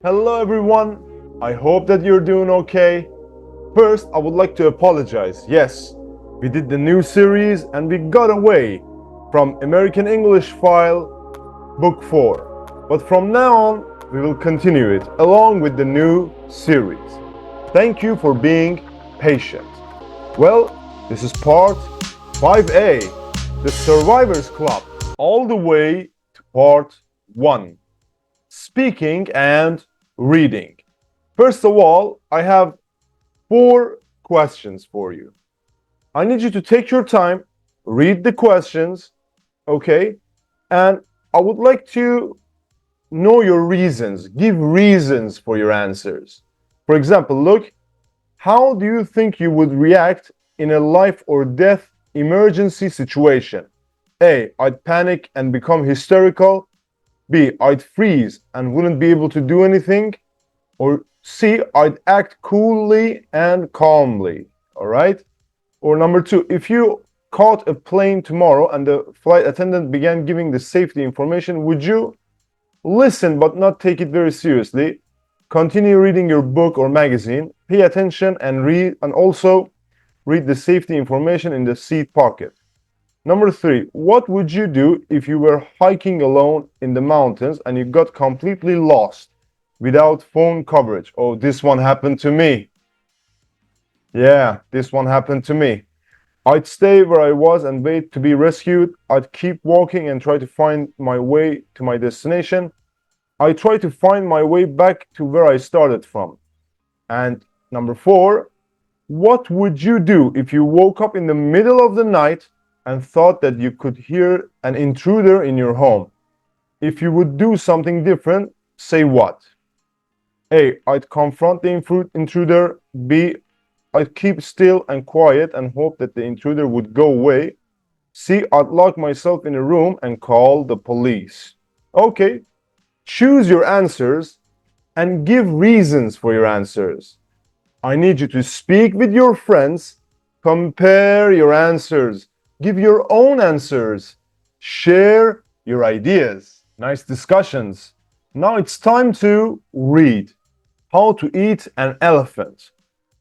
Hello everyone, I hope that you're doing okay. First, I would like to apologize. Yes, we did the new series and we got away from American English File Book 4. But from now on, we will continue it along with the new series. Thank you for being patient. Well, this is part 5A, the Survivors Club, all the way to part 1, speaking and reading. First of all, I have 4 questions for you. I need you to take your time, read the questions, okay? And I would like to know your reasons, give reasons for your answers. For example, look, how do you think you would react in a life or death emergency situation? A, I'd panic and become hysterical. B, I'd freeze and wouldn't be able to do anything. Or C, I'd act coolly and calmly. All right? Or number 2, if you caught a plane tomorrow and the flight attendant began giving the safety information, would you listen but not take it very seriously? Continue reading your book or magazine, pay attention and read, and also read the safety information in the seat pocket. Number 3, what would you do if you were hiking alone in the mountains and you got completely lost without phone coverage? Oh, this one happened to me. Yeah, this one happened to me. I'd stay where I was and wait to be rescued. I'd keep walking and try to find my way to my destination. I try to find my way back to where I started from. And number 4, what would you do if you woke up in the middle of the night and thought that you could hear an intruder in your home? If you would do something different, say what? A, I'd confront the intruder. B, I'd keep still and quiet and hope that the intruder would go away. C, I'd lock myself in a room and call the police. Okay, choose your answers and give reasons for your answers. I need you to speak with your friends, compare your answers, give your own answers, share your ideas. Nice discussions. Now it's time to read. How to Eat an Elephant.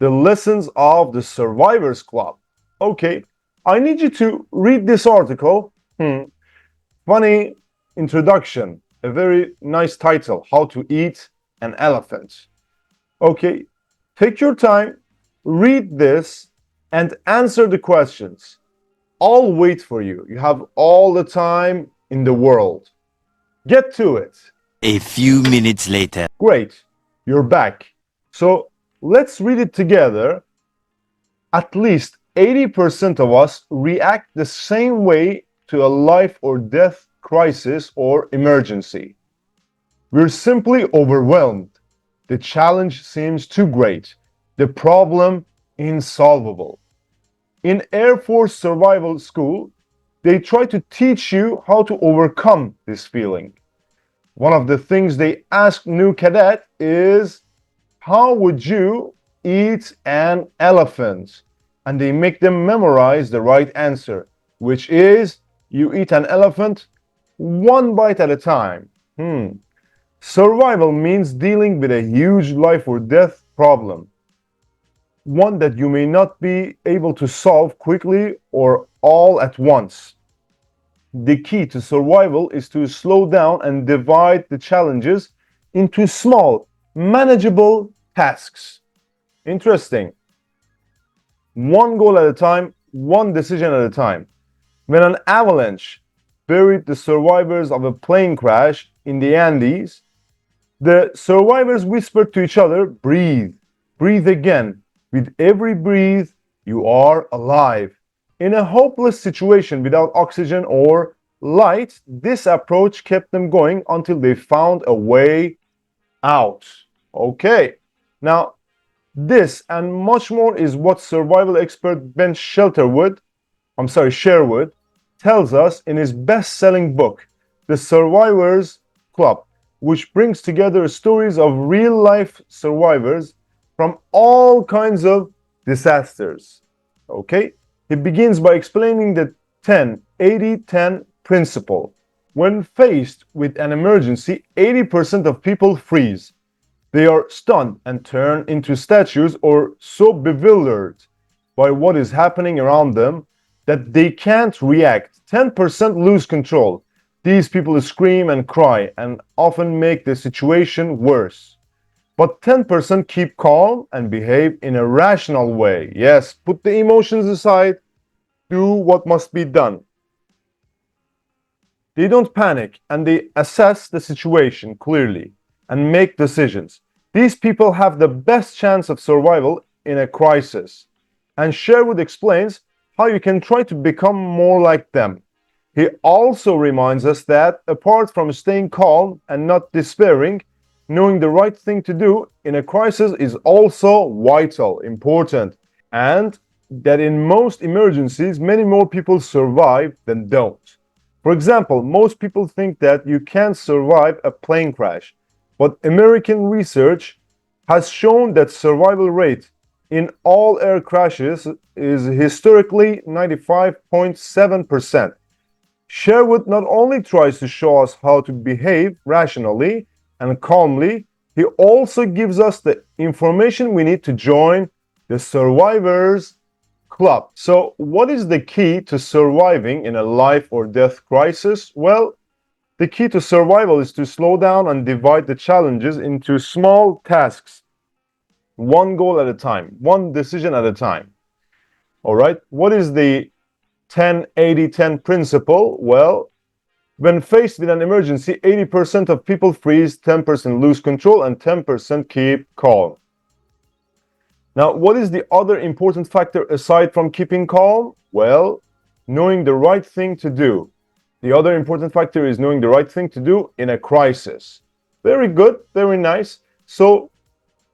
The Lessons of the Survivors Club. Okay, I need you to read this article. Funny introduction. A very nice title. How to Eat an Elephant. Okay, take your time, read this, and answer the questions. I'll wait for you. You have all the time in the world. Get to it. A few minutes later. Great, you're back. So let's read it together. At least 80% of us react the same way to a life or death crisis or emergency. We're simply overwhelmed. The challenge seems too great. The problem insolvable. In Air Force Survival School, they try to teach you how to overcome this feeling. One of the things they ask new cadet is, how would you eat an elephant? And they make them memorize the right answer, which is, you eat an elephant one bite at a time. Survival means dealing with a huge life or death problem, one that you may not be able to solve quickly or all at once. The key to survival is to slow down and divide the challenges into small, manageable tasks. Interesting. One goal at a time, one decision at a time. When an avalanche buried the survivors of a plane crash in the Andes, the survivors whispered to each other, breathe, breathe again. With every breath, you are alive. In a hopeless situation without oxygen or light, this approach kept them going until they found a way out. Okay, now this and much more is what survival expert Ben Sherwood tells us in his best-selling book, The Survivors Club, which brings together stories of real-life survivors from all kinds of disasters. Okay? He begins by explaining the 10-80-10 principle. When faced with an emergency, 80% of people freeze. They are stunned and turn into statues or so bewildered by what is happening around them that they can't react. 10% lose control. These people scream and cry and often make the situation worse. But 10% keep calm and behave in a rational way. Yes, put the emotions aside, do what must be done. They don't panic and they assess the situation clearly and make decisions. These people have the best chance of survival in a crisis. And Sherwood explains how you can try to become more like them. He also reminds us that apart from staying calm and not despairing, knowing the right thing to do in a crisis is also vital, important, and that in most emergencies, many more people survive than don't. For example, most people think that you can't survive a plane crash, but American research has shown that survival rate in all air crashes is historically 95.7%. Sherwood not only tries to show us how to behave rationally and calmly, he also gives us the information we need to join the survivors club. So, what is the key to surviving in a life or death crisis? Well, the key to survival is to slow down and divide the challenges into small tasks, one goal at a time, one decision at a time. All right, what is the 10-80-10 principle? Well, when faced with an emergency, 80% of people freeze, 10% lose control, and 10% keep calm. Now, what is the other important factor aside from keeping calm? Well, knowing the right thing to do. The other important factor is knowing the right thing to do in a crisis. Very good, very nice. So,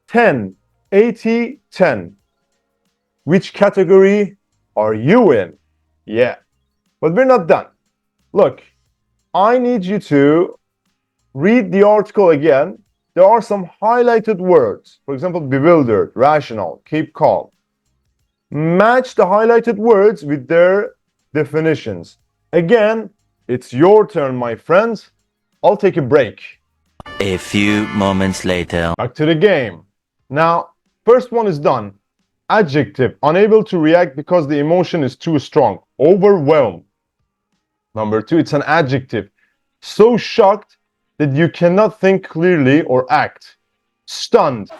10, 80, 10. Which category are you in? Yeah, but we're not done. Look, I need you to read the article again. There are some highlighted words. For example, bewildered, rational, keep calm. Match the highlighted words with their definitions. Again, it's your turn, my friends. I'll take a break. A few moments later. Back to the game. Now, first one is done. Adjective, unable to react because the emotion is too strong. Overwhelmed. Number two, it's an adjective. So shocked that you cannot think clearly or act. Stunned.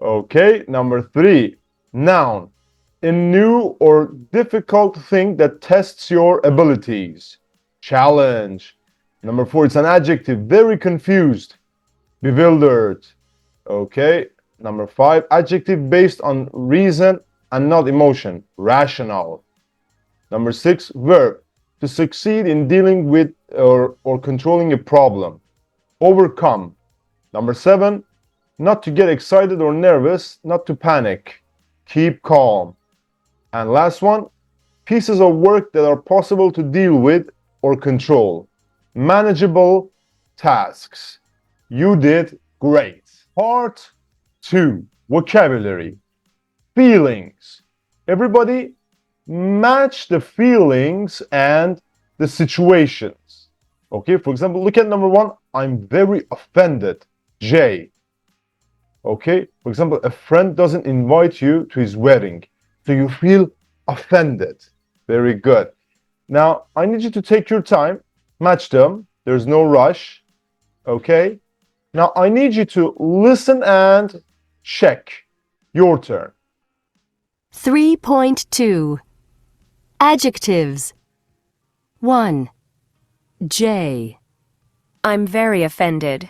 Okay, number three, noun. A new or difficult thing that tests your abilities. Challenge. Number four, it's an adjective. Very confused. Bewildered. Okay, number five, adjective based on reason and not emotion. Rational. Number six, verb. To succeed in dealing with or controlling a problem. Overcome. Number seven, not to get excited or nervous, not to panic. Keep calm. And last one, pieces of work that are possible to deal with or control. Manageable tasks. You did great. Part 2, vocabulary. Feelings. Everybody, match the feelings and the situations. Okay, for example, look at number one. I'm very offended. J. Okay, for example, a friend doesn't invite you to his wedding, so you feel offended. Very good. Now, I need you to take your time, match them. There's no rush. Okay? Now, I need you to listen and check. Your turn. 3.2 Adjectives 1. J. I'm very offended.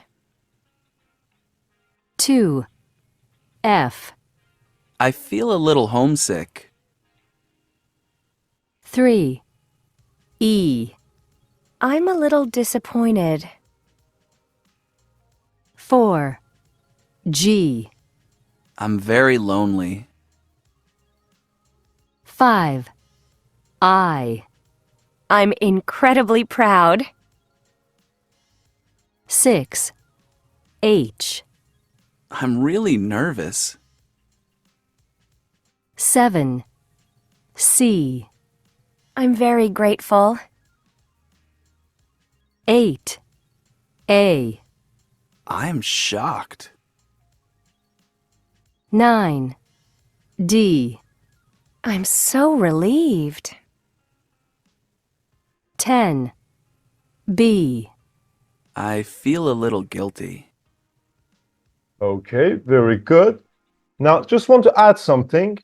2. F. I feel a little homesick. 3. E. I'm a little disappointed. 4. G. I'm very lonely. 5. I. I'm incredibly proud. 6. H. I'm really nervous. 7. C. I'm very grateful. 8. A. I'm shocked. 9. D. I'm so relieved. 10. B. I feel a little guilty. Okay, very good. Now, just want to add something.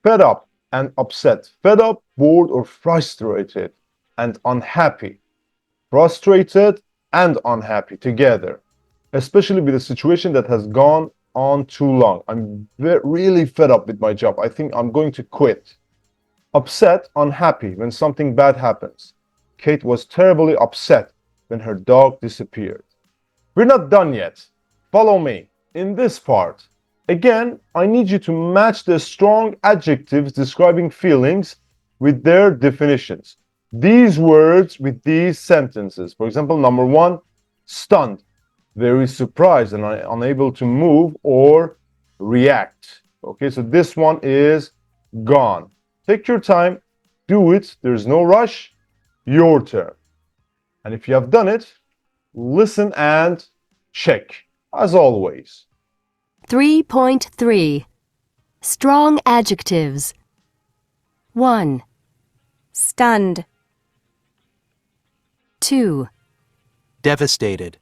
Fed up and upset. Fed up, bored, or frustrated, and unhappy. Frustrated and unhappy together, especially with a situation that has gone on too long. I'm really fed up with my job. I think I'm going to quit. Upset, unhappy when something bad happens. Kate was terribly upset when her dog disappeared. We're not done yet. Follow me. In this part, again, I need you to match the strong adjectives describing feelings with their definitions. These words with these sentences. For example, number 1, stunned, very surprised and unable to move or react. Okay, so this one is gone. Take your time, do it. There's no rush. Your turn. And if you have done it, listen and check, as always. 3.3. Strong adjectives. 1, Stunned. 2, Devastated.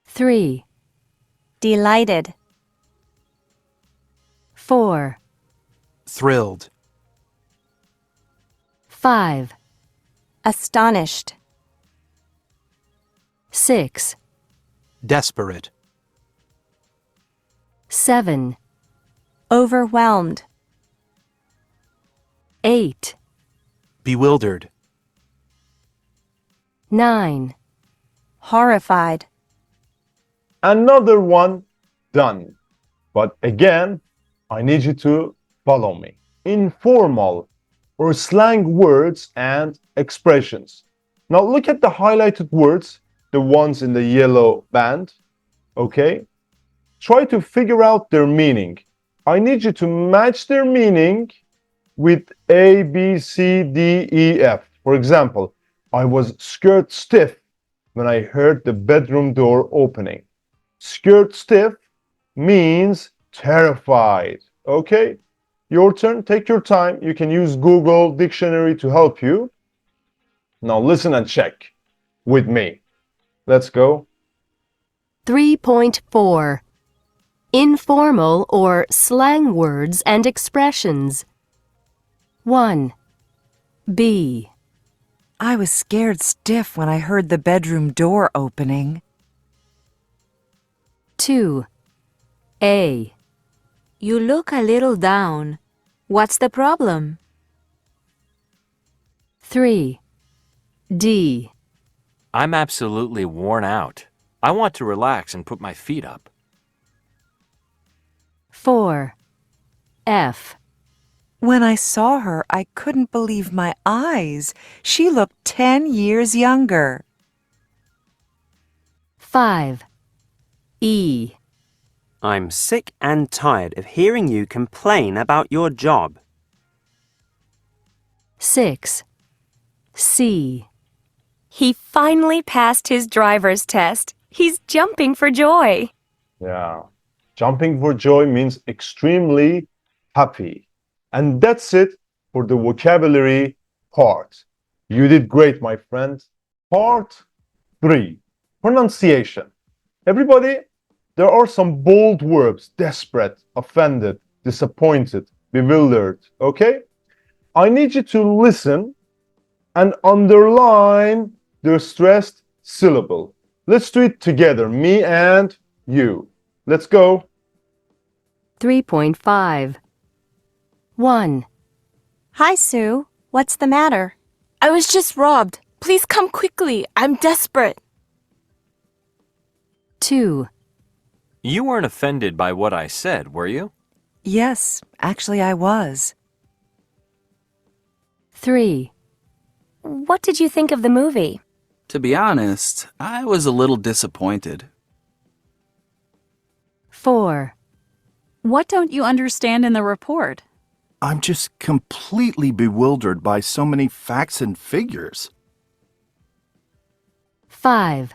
3, Delighted. 4, Thrilled. 5, Astonished. 6, Desperate. 7, Overwhelmed. 8, Bewildered. 9, Horrified. Another one done. But again, I need you to follow me. Informal or slang words and expressions. Now look at the highlighted words, the ones in the yellow band. Okay? Try to figure out their meaning. I need you to match their meaning with A, B, C, D, E, F. For example, I was scared stiff when I heard the bedroom door opening. Scared stiff means terrified. Okay? Your turn. Take your time. You can use Google Dictionary to help you. Now listen and check with me. Let's go. 3.4. Informal or slang words and expressions. 1, B. I was scared stiff when I heard the bedroom door opening. 2, A. You look a little down. What's the problem? 3, D. I'm absolutely worn out. I want to relax and put my feet up. 4, F. When I saw her, I couldn't believe my eyes. She looked 10 years younger. 5, E. I'm sick and tired of hearing you complain about your job. 6, C. He finally passed his driver's test. He's jumping for joy. Yeah. Jumping for joy means extremely happy. And that's it for the vocabulary part. You did great, my friend. Part 3, pronunciation. Everybody, there are some bold verbs: desperate, offended, disappointed, bewildered. Okay? I need you to listen and underline the stressed syllable. Let's do it together, me and you. Let's go. 3.5. 1, Hi, Sue. What's the matter? I was just robbed. Please come quickly. I'm desperate. 2, You weren't offended by what I said, were you? Yes, actually I was. 3, What did you think of the movie? To be honest, I was a little disappointed. 4, What don't you understand in the report? I'm just completely bewildered by so many facts and figures. 5.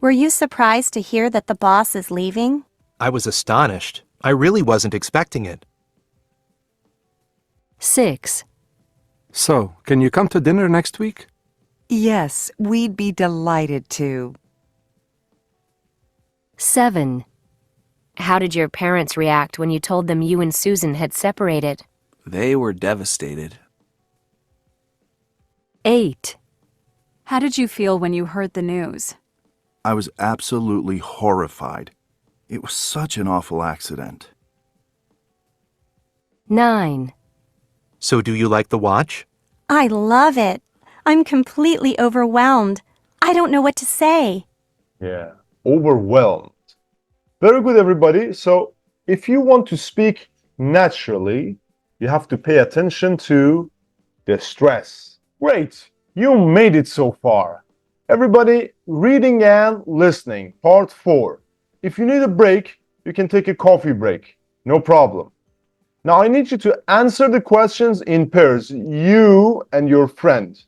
Were you surprised to hear that the boss is leaving? I was astonished. I really wasn't expecting it. 6. So, can you come to dinner next week? Yes, we'd be delighted to. 7. How did your parents react when you told them you and Susan had separated? They were devastated. 8. How did you feel when you heard the news? I was absolutely horrified. It was such an awful accident. 9. So do you like the watch? I love it. I'm completely overwhelmed. I don't know what to say. Yeah, overwhelmed. Very good, everybody. So if you want to speak naturally, you have to pay attention to the stress. Great, you made it so far. Everybody, reading and listening, part 4. If you need a break, you can take a coffee break. No problem. Now I need you to answer the questions in pairs, you and your friend.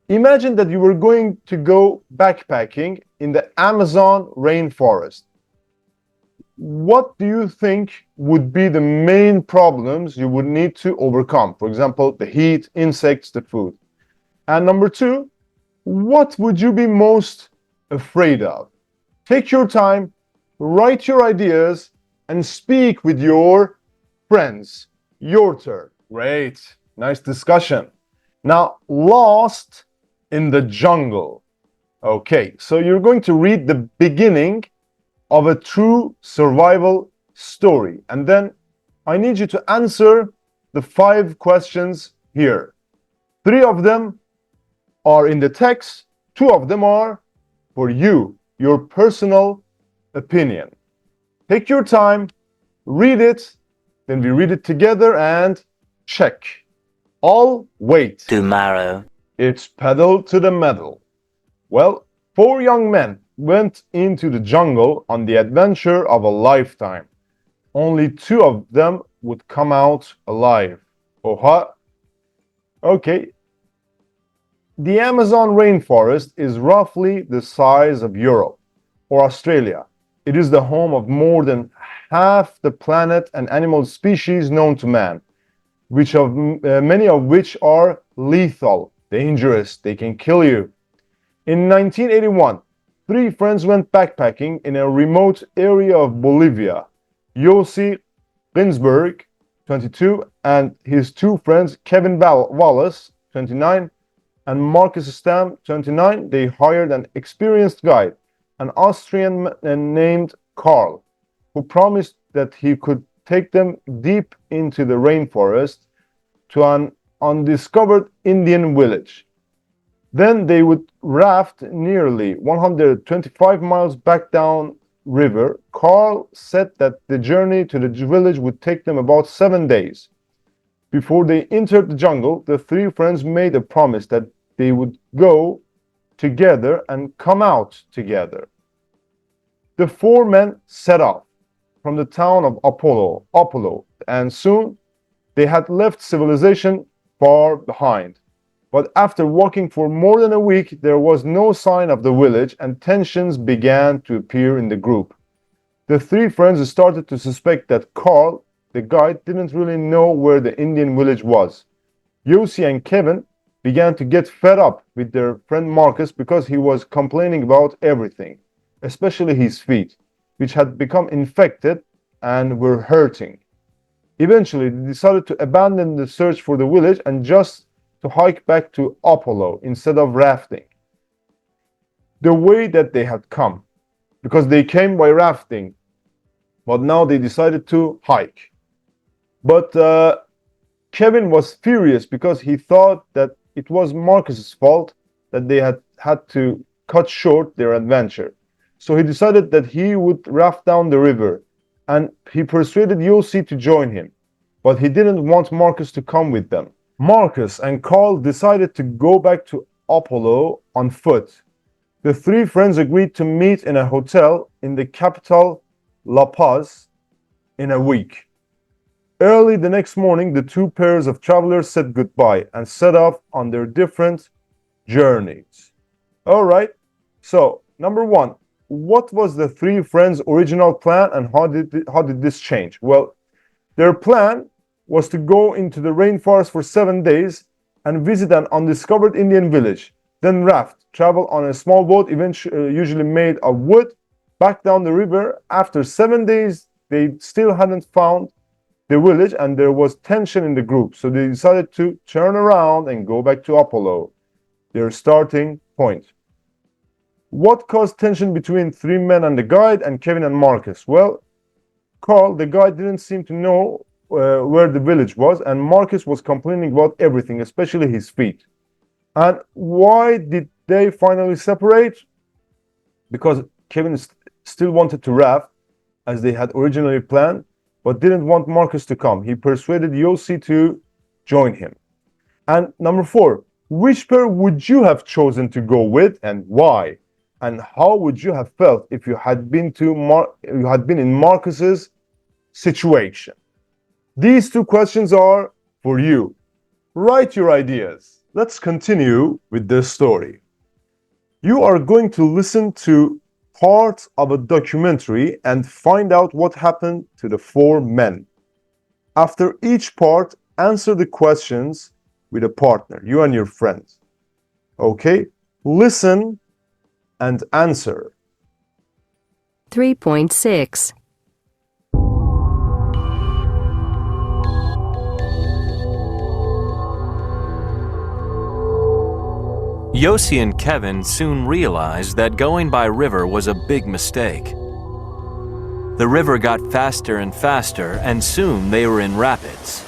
Imagine that you were going to go backpacking in the Amazon rainforest. What do you think would be the main problems you would need to overcome? For example, the heat, insects, the food. And number 2, what would you be most afraid of? Take your time, write your ideas, and speak with your friends. Your turn. Great. Nice discussion. Now, lost in the jungle. Okay, so you're going to read the beginning of a true survival story. And then I need you to answer the 5 questions here. 3 of them are in the text. 2 of them are for you, your personal opinion. Take your time, read it, then we read it together and check. I'll wait. Tomorrow. It's pedal to the metal. Well, 4 young men went into the jungle on the adventure of a lifetime. Only 2 of them would come out alive. Oha. Okay. The Amazon rainforest is roughly the size of Europe or Australia. It is the home of more than half the planet and animal species known to man, many of which are lethal, dangerous, they can kill you. In 1981, 3 friends went backpacking in a remote area of Bolivia. Yossi Ginsberg, 22, and his 2 friends, Kevin Wallace, 29, and Marcus Stam, 29, they hired an experienced guide, an Austrian named Carl, who promised that he could take them deep into the rainforest to an undiscovered Indian village. Then they would raft nearly 125 miles back down river. Carl said that the journey to the village would take them about 7 days. Before they entered the jungle, the 3 friends made a promise that they would go together and come out together. The 4 men set off from the town of Apollo, and soon they had left civilization far behind. But after walking for more than a week, there was no sign of the village, and tensions began to appear in the group. The 3 friends started to suspect that Carl, the guide, didn't really know where the Indian village was. Yossi and Kevin began to get fed up with their friend Marcus because he was complaining about everything, especially his feet, which had become infected and were hurting. Eventually, they decided to abandon the search for the village and just to hike back to Apollo instead of rafting the way that they had come, because they came by rafting, but now they decided to hike. But Kevin was furious because he thought that it was Marcus's fault that they had to cut short their adventure. So he decided that he would raft down the river, and he persuaded Yossi to join him, but he didn't want Marcus to come with them. Marcus and Carl decided to go back to Apollo on foot. The 3 friends agreed to meet in a hotel in the capital, La Paz, in a week. Early the next morning, the 2 pairs of travelers said goodbye and set off on their different journeys. All right, So, number one, what was the three friends' original plan and how did this change? Well, their plan was to go into the rainforest for 7 days and visit an undiscovered Indian village, then raft, travel on a small boat, usually made of wood, back down the river. After 7 days, they still hadn't found the village and there was tension in the group. So they decided to turn around and go back to Apollo, their starting point. What caused tension between three men and the guide and Kevin and Marcus? Well, Carl, the guide, didn't seem to know where the village was, and Marcus was complaining about everything, especially his feet. And why did they finally separate? Because Kevin still wanted to raft as they had originally planned, but didn't want Marcus to come. He persuaded Yossi to join him. And number four, which pair would you have chosen to go with and why? And how would you have felt if you had been in Marcus's situation? These two questions are for you. Write your ideas. Let's continue with this story. You are going to listen to part of a documentary and find out what happened to the four men. After each part, answer the questions with a partner, you and your friends. Okay? Listen and answer. 3.6. Yossi and Kevin soon realized that going by river was a big mistake. The river got faster and faster, and soon they were in rapids.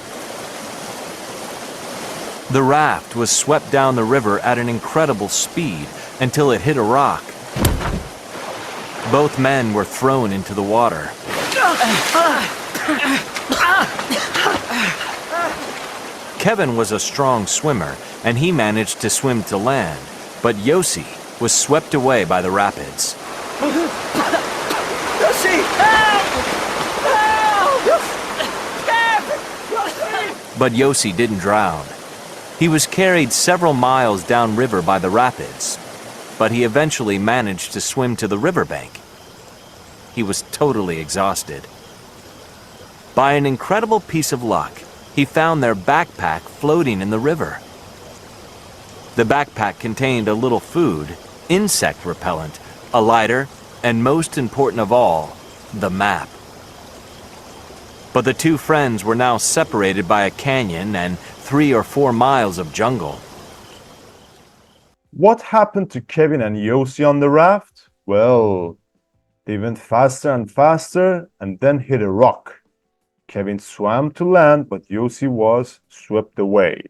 The raft was swept down the river at an incredible speed until it hit a rock. Both men were thrown into the water. Kevin was a strong swimmer, and he managed to swim to land, but Yossi was swept away by the rapids. Yossi! Help! But Yossi didn't drown. He was carried several miles downriver by the rapids, but he eventually managed to swim to the riverbank. He was totally exhausted. By an incredible piece of luck, he found their backpack floating in the river. The backpack contained a little food, insect repellent, a lighter, and most important of all, the map. But the two friends were now separated by a canyon and 3 or 4 miles of jungle. What happened to Kevin and Yossi on the raft? Well, they went faster and faster and then hit a rock. Kevin swam to land, but Yossi was swept away.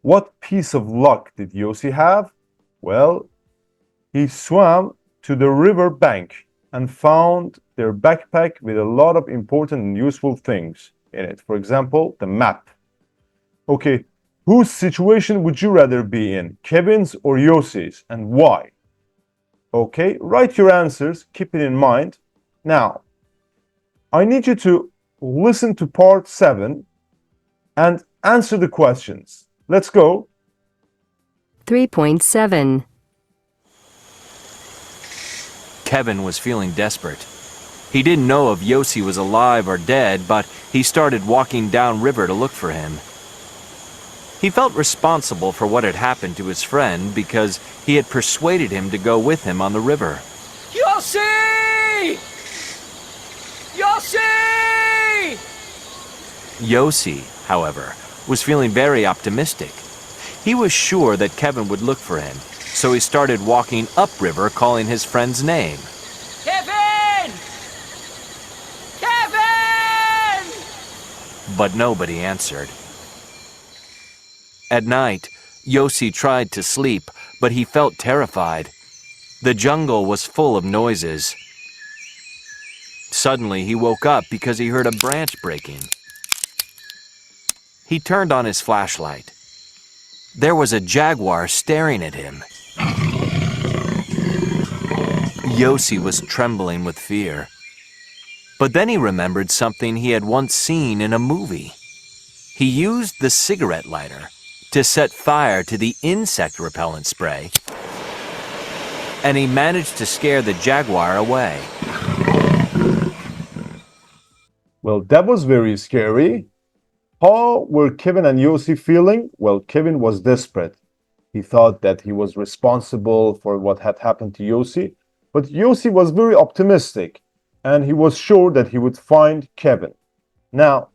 What piece of luck did Yossi have? Well, he swam to the river bank and found their backpack with a lot of important and useful things in it. For example, the map. Okay, whose situation would you rather be in, Kevin's or Yossi's, and why? Okay, write your answers, keep it in mind. Now, I need you to listen to part 7 and answer the questions. Let's go. 3.7. Kevin was feeling desperate. He didn't know if Yossi was alive or dead, but he started walking downriver to look for him. He felt responsible for what had happened to his friend because he had persuaded him to go with him on the river. Yossi! Yossi! Yossi, however, was feeling very optimistic. He was sure that Kevin would look for him, so he started walking upriver calling his friend's name. Kevin! Kevin! But nobody answered. At night, Yossi tried to sleep, but he felt terrified. The jungle was full of noises. Suddenly, he woke up because he heard a branch breaking. He turned on his flashlight. There was a jaguar staring at him. Yossi was trembling with fear. But then he remembered something he had once seen in a movie. He used the cigarette lighter to set fire to the insect repellent spray and he managed to scare the jaguar away. Well, that was very scary. How were Kevin and Yossi feeling? Well, Kevin was desperate. He thought that he was responsible for what had happened to Yossi, but Yossi was very optimistic, and he was sure that he would find Kevin. Now,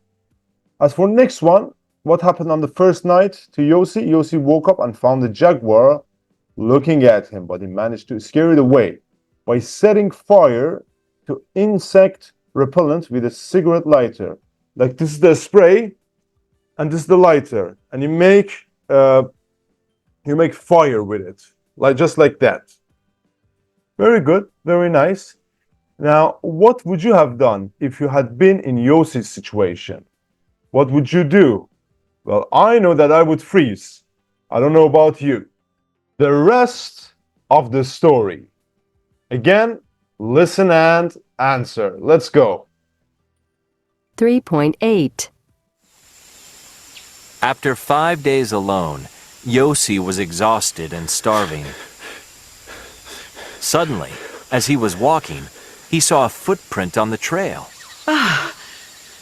as for next one, what happened on the first night to Yossi? Yossi woke up and found the jaguar looking at him, but he managed to scare it away by setting fire to insect repellent with a cigarette lighter. Like, this is the spray, and this is the lighter, and you make fire with it, like just like that. Very good, very nice. Now, what would you have done if you had been in Yossi's situation? What would you do? Well, I know that I would freeze. I don't know about you. The rest of the story. Again, listen and answer. Let's go. 3.8. After 5 days alone, Yossi was exhausted and starving. Suddenly, as he was walking, he saw a footprint on the trail.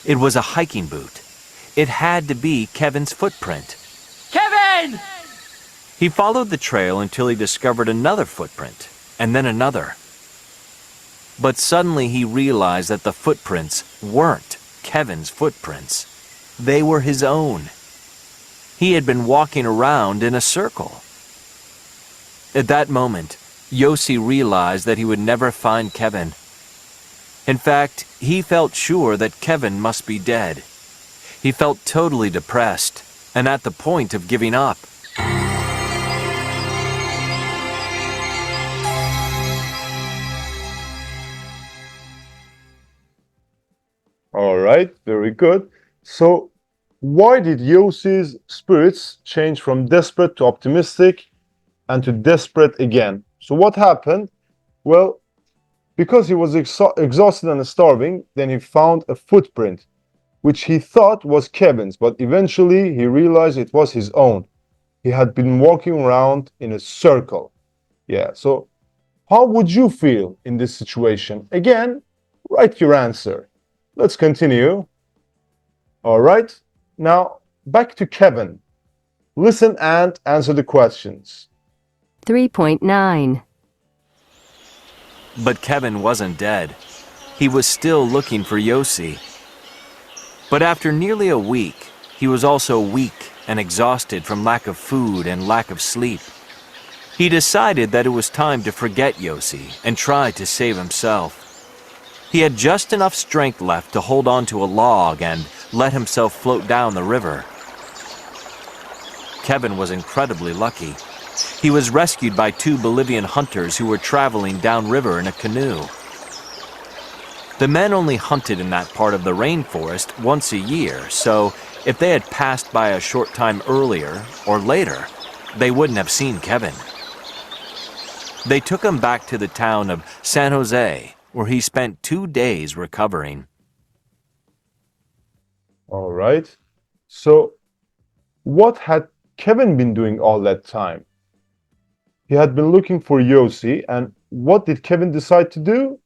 It was a hiking boot. It had to be Kevin's footprint. Kevin! He followed the trail until he discovered another footprint, and then another. But suddenly he realized that the footprints weren't Kevin's footprints. They were his own. He had been walking around in a circle. At that moment, Yossi realized that he would never find Kevin. In fact, he felt sure that Kevin must be dead. He felt totally depressed and at the point of giving up. All right, very good. So, why did Yossi's spirits change from desperate to optimistic and to desperate again? So what happened? Well, because he was exhausted and starving, then he found a footprint, which he thought was Kevin's, but eventually he realized it was his own. He had been walking around in a circle. Yeah, so how would you feel in this situation? Again, write your answer. Let's continue. All right, now back to Kevin. Listen and answer the questions. 3.9. But Kevin wasn't dead. He was still looking for Yossi. But after nearly a week, he was also weak and exhausted from lack of food and lack of sleep. He decided that it was time to forget Yossi and try to save himself. He had just enough strength left to hold on to a log and let himself float down the river. Kevin was incredibly lucky. He was rescued by 2 Bolivian hunters who were traveling downriver in a canoe. The men only hunted in that part of the rainforest once a year, so if they had passed by a short time earlier or later, they wouldn't have seen Kevin. They took him back to the town of San Jose, where he spent 2 days recovering. All right. So, what had Kevin been doing all that time? He had been looking for Yossi, and what did Kevin decide to do?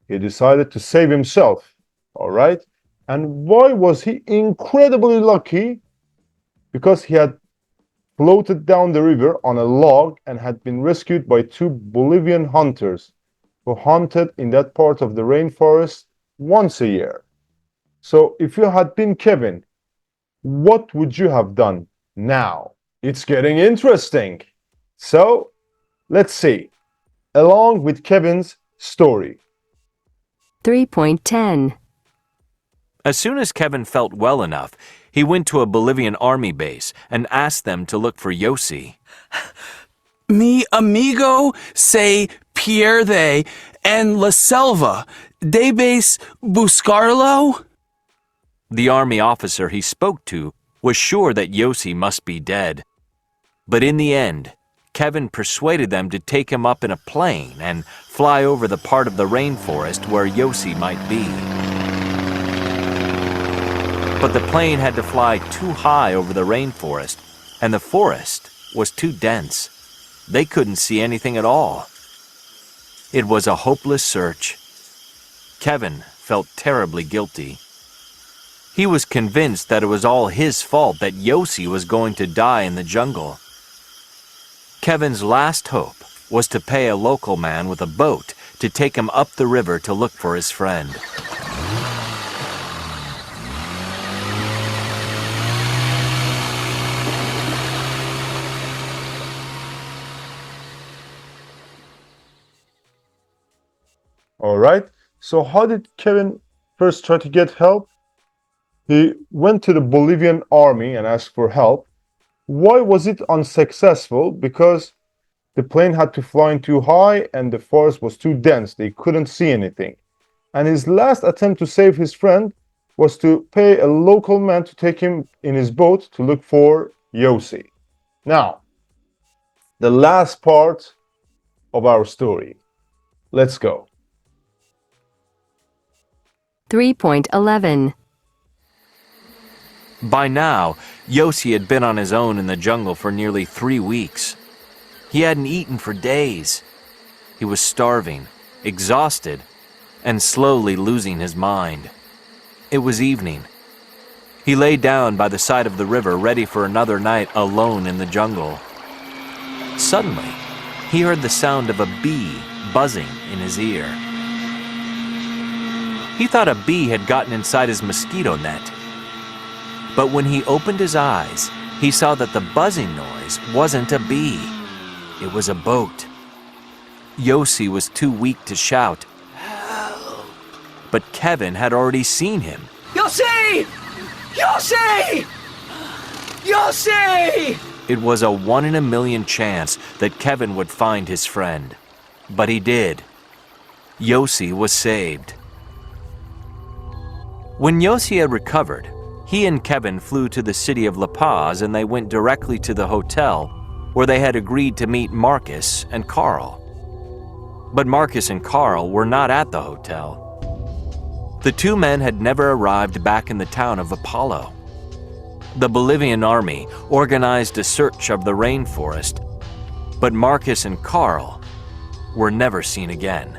He decided to save himself. All right. And why was he incredibly lucky? Because he had floated down the river on a log and had been rescued by 2 Bolivian hunters who hunted in that part of the rainforest once a year. So if you had been Kevin, what would you have done now? It's getting interesting. So let's see, along with Kevin's story. 3.10. As soon as Kevin felt well enough, he went to a Bolivian army base and asked them to look for Yossi. Mi amigo se pierde en la selva. ¿Debes buscarlo? The army officer he spoke to was sure that Yossi must be dead. But in the end, Kevin persuaded them to take him up in a plane and fly over the part of the rainforest where Yossi might be. But the plane had to fly too high over the rainforest, and the forest was too dense. They couldn't see anything at all. It was a hopeless search. Kevin felt terribly guilty. He was convinced that it was all his fault that Yossi was going to die in the jungle. Kevin's last hope was to pay a local man with a boat to take him up the river to look for his friend. All right. So how did Kevin first try to get help? He went to the Bolivian army and asked for help. Why was it unsuccessful? Because the plane had to fly in too high and the forest was too dense. They couldn't see anything. And his last attempt to save his friend was to pay a local man to take him in his boat to look for Yossi. Now, the last part of our story. Let's go. 3.11. By now, Yossi had been on his own in the jungle for nearly 3 weeks. He hadn't eaten for days. He was starving, exhausted, and slowly losing his mind. It was evening. He lay down by the side of the river, ready for another night alone in the jungle. Suddenly, he heard the sound of a bee buzzing in his ear. He thought a bee had gotten inside his mosquito net. But when he opened his eyes, he saw that the buzzing noise wasn't a bee. It was a boat. Yossi was too weak to shout, "Help!" But Kevin had already seen him. Yossi! Yossi! Yossi! It was a 1 in a million chance that Kevin would find his friend. But he did. Yossi was saved. When Yossi had recovered, he and Kevin flew to the city of La Paz and they went directly to the hotel where they had agreed to meet Marcus and Carl. But Marcus and Carl were not at the hotel. The two men had never arrived back in the town of Apollo. The Bolivian army organized a search of the rainforest, but Marcus and Carl were never seen again.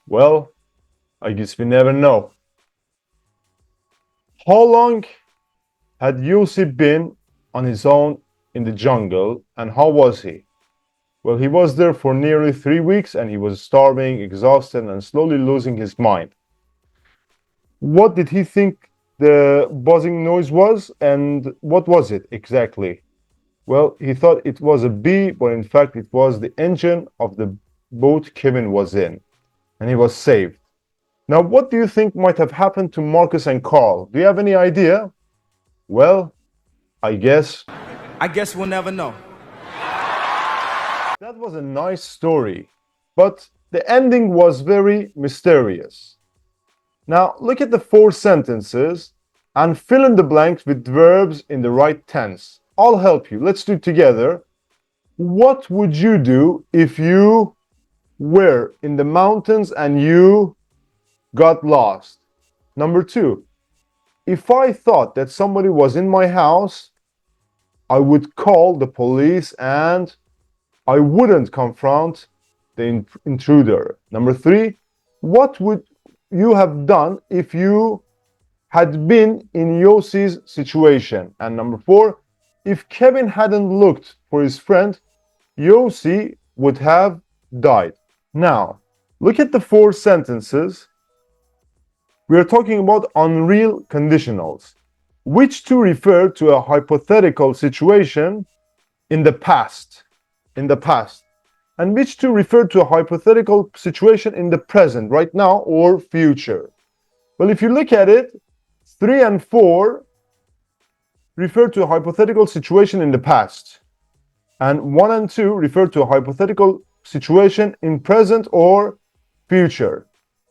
Well, I guess we never know. How long had Yossi been on his own in the jungle and how was he? Well, he was there for nearly 3 weeks and he was starving, exhausted, and slowly losing his mind. What did he think the buzzing noise was and what was it exactly? Well, he thought it was a bee, but in fact it was the engine of the boat Kevin was in. And he was saved. Now, what do you think might have happened to Marcus and Carl? Do you have any idea? Well, I guess we'll never know. That was a nice story, but the ending was very mysterious. Now, look at the 4 sentences and fill in the blanks with verbs in the right tense. I'll help you. Let's do it together. What would you do if you were in the mountains and you got lost? Number 2, if I thought that somebody was in my house, I would call the police and I wouldn't confront the intruder. Number 3, what would you have done if you had been in Yossi's situation? And number 4, if Kevin hadn't looked for his friend, Yossi would have died. Now, look at the 4 sentences. We are talking about unreal conditionals. Which two refer to a hypothetical situation in the past? And which two refer to a hypothetical situation in the present, right now, or future? Well, if you look at it, 3 and 4 refer to a hypothetical situation in the past. And 1 and 2 refer to a hypothetical situation in present or future.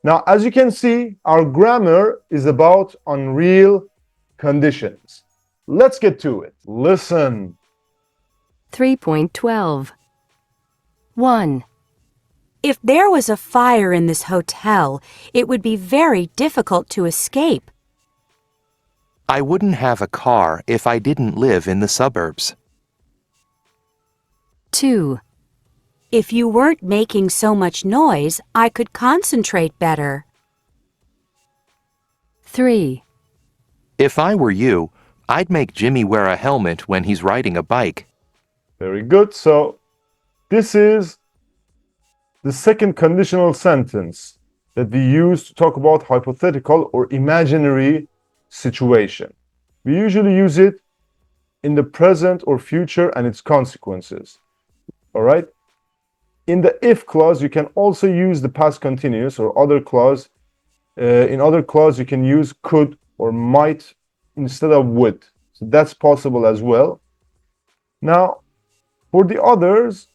Now, as you can see, our grammar is about unreal conditions. Let's get to it. Listen. 3.12. 1. If there was a fire in this hotel, it would be very difficult to escape. I wouldn't have a car if I didn't live in the suburbs. 2. If you weren't making so much noise, I could concentrate better. 3. If I were you, I'd make Jimmy wear a helmet when he's riding a bike. Very good. So this is the second conditional sentence that we use to talk about hypothetical or imaginary situation. We usually use it in the present or future and its consequences. All right? In the if clause, you can also use the past continuous or other clause. In other clause, you can use could or might instead of would. So that's possible as well. Now, for the others,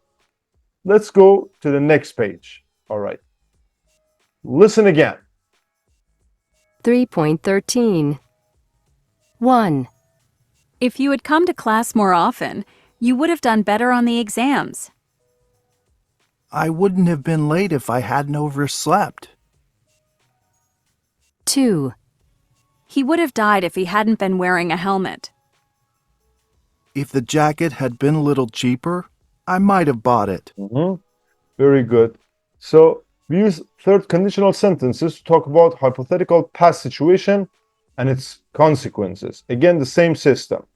let's go to the next page. All right. Listen again. 3.13. 1. If you had come to class more often, you would have done better on the exams. I wouldn't have been late if I hadn't overslept. 2. He would have died if he hadn't been wearing a helmet. If the jacket had been a little cheaper, I might have bought it. Very good. So we use third conditional sentences to talk about hypothetical past situation and its consequences. Again, the same system.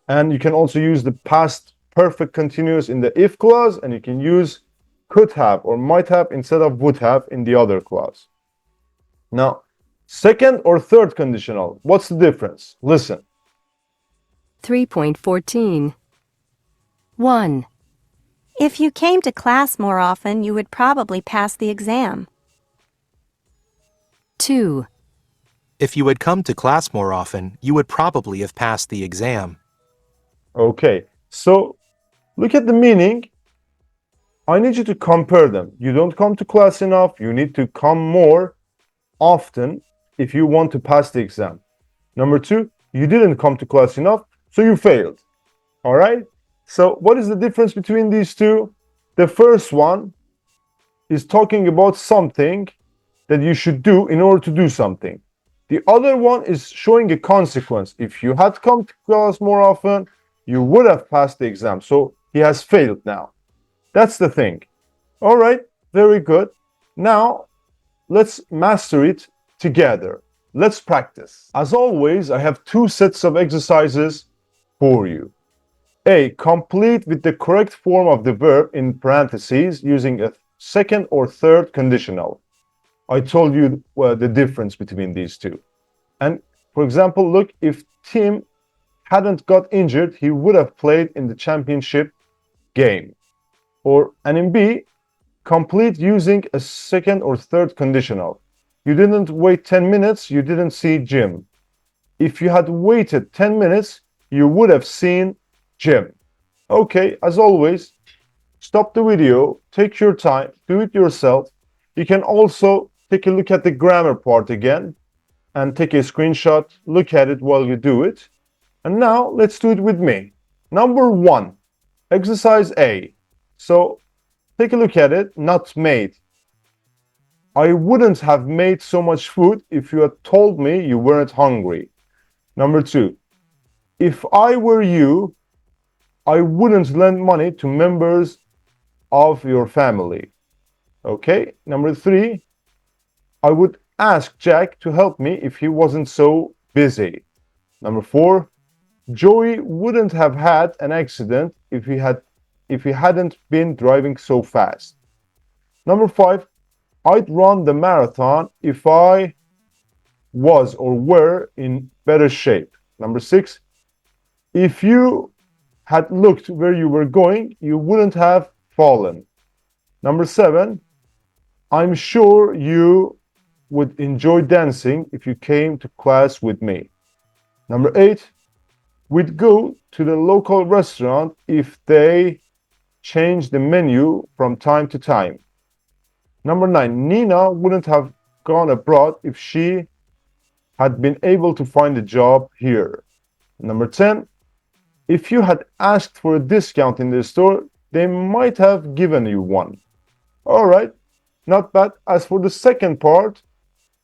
And you can also use the past perfect continuous in the if clause, and you can use could have or might have instead of would have in the other clause. Now, second or third conditional, what's the difference? Listen. 3.14. 1. If you came to class more often, you would probably pass the exam. 2. If you had come to class more often, you would probably have passed the exam. Okay, so look at the meaning. I need you to compare them. You don't come to class enough. You need to come more often if you want to pass the exam. Number 2, you didn't come to class enough, so you failed. All right? So what is the difference between these two? The first one is talking about something that you should do in order to do something. The other one is showing a consequence. If you had come to class more often, you would have passed the exam. So he has failed now. That's the thing. All right, very good. Now, let's master it together. Let's practice. As always, I have 2 sets of exercises for you. A, complete with the correct form of the verb in parentheses using a second or third conditional. I told you the difference between these two. And for example, look, if Tim hadn't got injured, he would have played in the championship game. And in B, complete using a second or third conditional. You didn't wait 10 minutes, you didn't see Jim. If you had waited 10 minutes, you would have seen Jim. Okay, as always, stop the video, take your time, do it yourself. You can also take a look at the grammar part again and take a screenshot, look at it while you do it. And now let's do it with me. Number 1, exercise A. So take a look at it, not made. I wouldn't have made so much food if you had told me you weren't hungry. Number 2, if I were you, I wouldn't lend money to members of your family. Okay, number 3, I would ask Jack to help me if he wasn't so busy. Number 4, Joey wouldn't have had an accident if he hadn't been driving so fast. Number 5, I'd run the marathon if I was or were in better shape. Number 6, if you had looked where you were going, you wouldn't have fallen. Number 7, I'm sure you would enjoy dancing if you came to class with me. Number 8, we'd go to the local restaurant if they change the menu from time to time. Number 9, Nina wouldn't have gone abroad if she had been able to find a job here. Number 10, if you had asked for a discount in the store, they might have given you one. All right, not bad. As for the second part,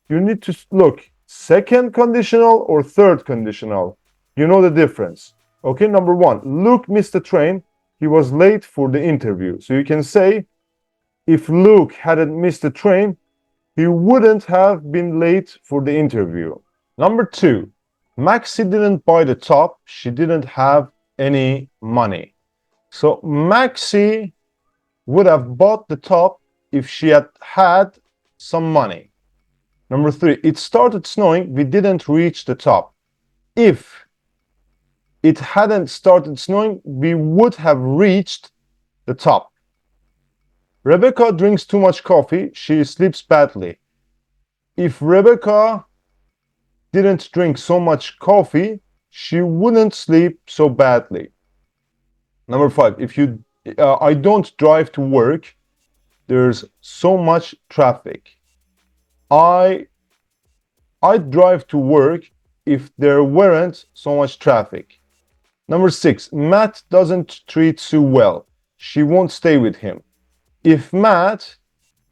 you need to look. second conditional or third conditional? You know the difference. Okay, number one, Luke missed the train. He was late for the interview. So you can say, if Luke hadn't missed the train, he wouldn't have been late for the interview. Number two, Maxie didn't buy the top. She didn't have any money. So Maxie would have bought the top if she had had some money. Number three, it started snowing. We didn't reach the top. If it hadn't started snowing, we would have reached the top. Rebecca drinks too much coffee. She sleeps badly. If Rebecca didn't drink so much coffee, she wouldn't sleep so badly. Number five, I don't drive to work. There's so much traffic. I'd drive to work if there weren't so much traffic. Number six, Matt doesn't treat Sue well. She won't stay with him. If Matt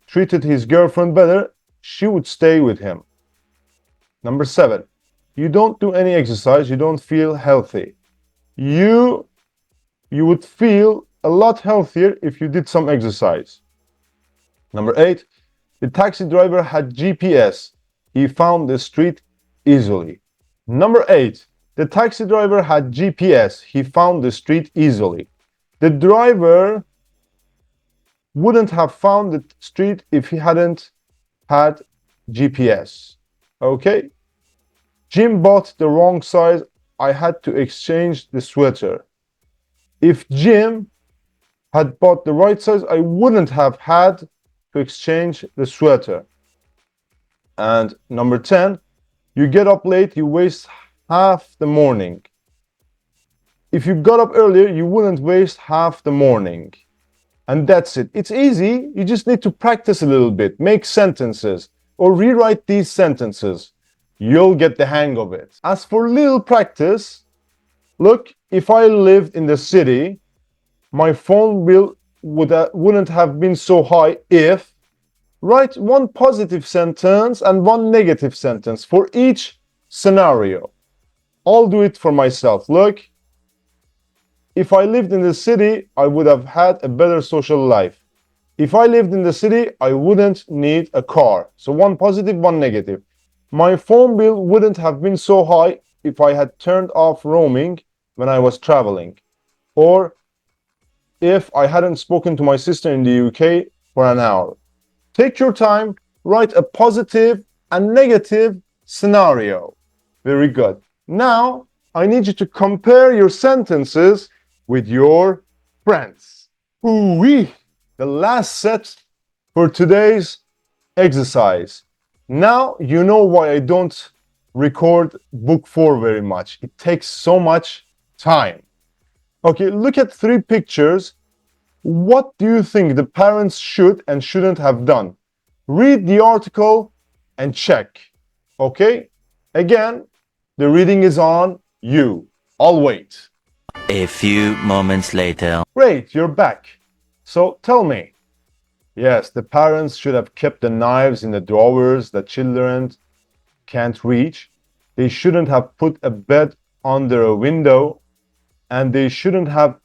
treated his girlfriend better, she would stay with him. Number seven, you don't do any exercise, you don't feel healthy. You would feel a lot healthier if you did some exercise. Number eight, the taxi driver had GPS. He found the street easily. Number eight, the taxi driver had GPS. He found the street easily. The driver wouldn't have found the street if he hadn't had GPS. Okay? Jim bought the wrong size. I had to exchange the sweater. If Jim had bought the right size, I wouldn't have had to exchange the sweater. And number 10, you get up late, you waste half the morning. If you got up earlier, you wouldn't waste half the morning. And that's it. It's easy. You just need to practice a little bit, make sentences, or rewrite these sentences. You'll get the hang of it. As for little practice, look, if I lived in the city, my phone bill wouldn't have been so high if. Write one positive sentence and one negative sentence for each scenario. I'll do it for myself. Look, if I lived in the city, I would have had a better social life. If I lived in the city, I wouldn't need a car. So one positive, one negative. My phone bill wouldn't have been so high if I had turned off roaming when I was traveling. Or if I hadn't spoken to my sister in the UK for an hour. Take your time, write a positive and negative scenario. Very good. Now, I need you to compare your sentences with your friends. Ooh-wee! The last set for today's exercise. Now you know why I don't record book 4 very much. It takes so much time. Okay, look at 3 pictures. What do you think the parents should and shouldn't have done? Read the article and check. Okay? Again, the reading is on you. I'll wait. A few moments later. Great, you're back. So tell me. Yes, the parents should have kept the knives in the drawers that children can't reach. They shouldn't have put a bed under a window. And they shouldn't have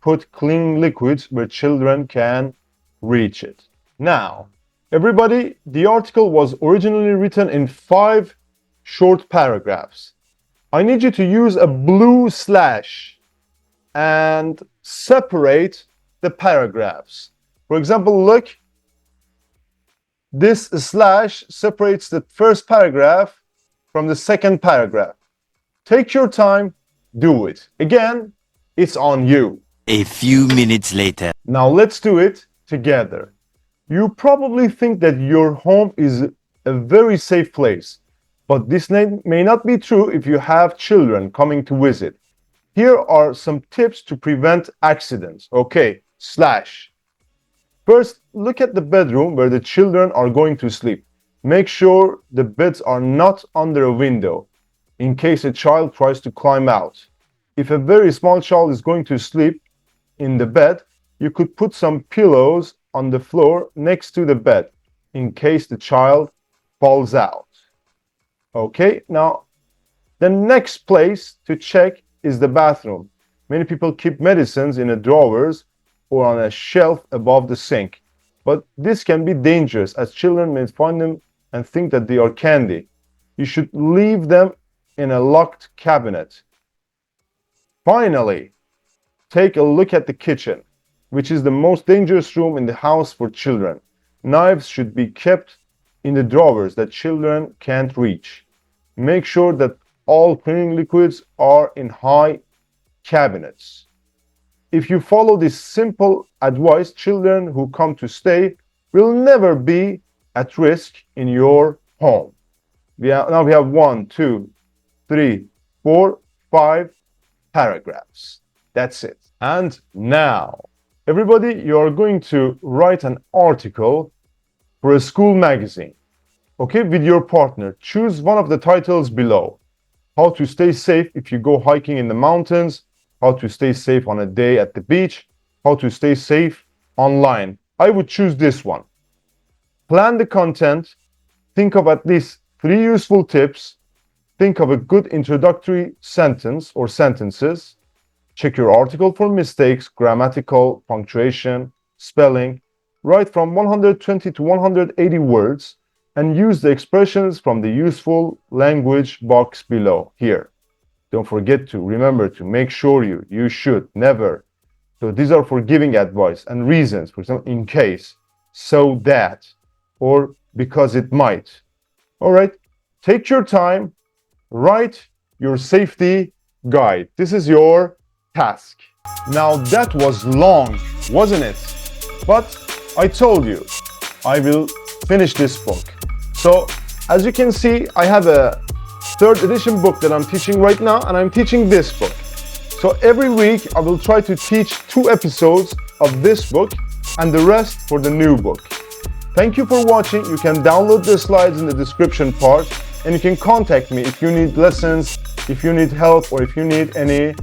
put cleaning liquids where children can reach it. Now, everybody, the article was originally written in 5 short paragraphs. I need you to use a blue slash and separate the paragraphs. For example, look, this slash separates the first paragraph from the second paragraph. Take your time, do it. Again, it's on you. A few minutes later. Now let's do it together. You probably think that your home is a very safe place, but this may not be true if you have children coming to visit. Here are some tips to prevent accidents. Okay, slash. First, look at the bedroom where the children are going to sleep. Make sure the beds are not under a window in case a child tries to climb out. If a very small child is going to sleep in the bed, you could put some pillows on the floor next to the bed in case the child falls out. Okay, now the next place to check is the bathroom. Many people keep medicines in a drawers or on a shelf above the sink. But this can be dangerous as children may find them and think that they are candy. You should leave them in a locked cabinet. Finally, take a look at the kitchen, which is the most dangerous room in the house for children. Knives should be kept in the drawers that children can't reach. Make sure that all cleaning liquids are in high cabinets. If you follow this simple advice, children who come to stay will never be at risk in your home. Now we have 1, 2, 3, 4, 5 paragraphs. That's it. And now, everybody, you are going to write an article for a school magazine. Okay, with your partner. Choose one of the titles below. How to stay safe if you go hiking in the mountains. How to stay safe on a day at the beach. How to stay safe online. I would choose this one. Plan the content. Think of at least 3 useful tips. Think of a good introductory sentence or sentences. Check your article for mistakes, grammatical, punctuation, spelling. Write from 120 to 180 words and use the expressions from the useful language box below here. Don't forget to remember to make sure you should, never. So these are for giving advice and reasons, for example, in case, so that, or because it might. All right, take your time, write your safety guide. This is your task. Now that was long, wasn't it? But I told you, I will finish this book. So as you can see, I have a 3rd edition book that I'm teaching right now, and I'm teaching this book. So every week I will try to teach 2 episodes of this book and the rest for the new book. Thank you for watching. You can download the slides in the description part, and you can contact me if you need lessons, if you need help, or if you need any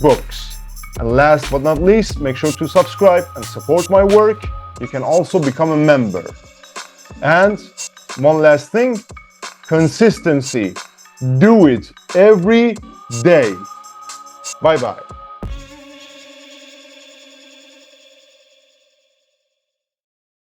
books. And last but not least, make sure to subscribe and support my work. You can also become a member. And one last thing, consistency. Do it every day. Bye-bye.